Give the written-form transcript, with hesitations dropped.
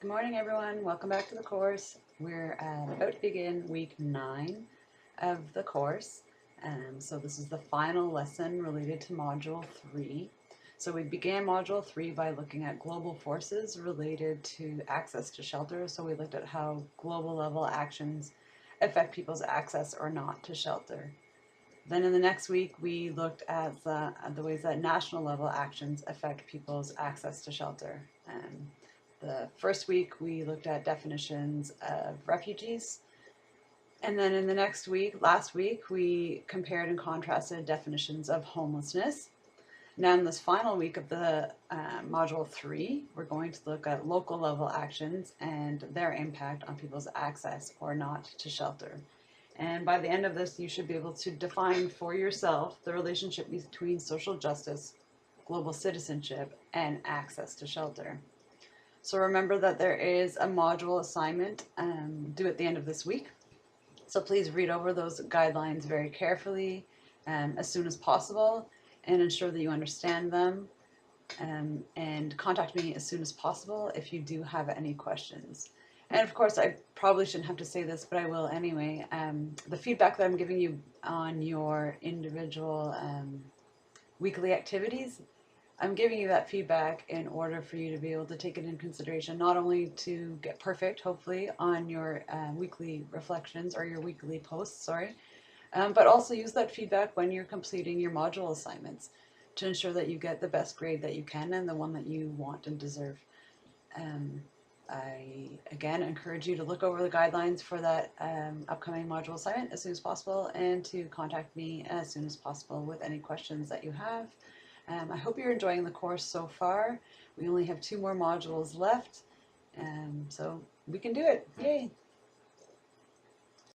Good morning, everyone. Welcome back to the course. We're about to begin week 9 of the course. So this is the final lesson related to Module 3. So we began Module 3 by looking at global forces related to access to shelter. So we looked at how global level actions affect people's access or not to shelter. Then in the next week, we looked at the ways that national level actions affect people's access to shelter. The first week, we looked at definitions of refugees. And then in the next week, last week, we compared and contrasted definitions of homelessness. Now in this final week of the Module 3, we're going to look at local level actions and their impact on people's access or not to shelter. And by the end of this, you should be able to define for yourself the relationship between social justice, global citizenship, and access to shelter. So remember that there is a module assignment due at the end of this week. So please read over those guidelines very carefully as soon as possible and ensure that you understand them, and contact me as soon as possible if you do have any questions. And of course, I probably shouldn't have to say this, but I will anyway. The feedback that I'm giving you on your individual weekly activities, I'm giving you that feedback in order for you to be able to take it in consideration, not only to get perfect, hopefully, on your weekly reflections or your weekly posts, but also use that feedback when you're completing your module assignments to ensure that you get the best grade that you can and the one that you want and deserve. I, again, encourage you to look over the guidelines for that upcoming module assignment as soon as possible and to contact me as soon as possible with any questions that you have. I hope you're enjoying the course so far. We only have 2 more modules left, so we can do it. Yay!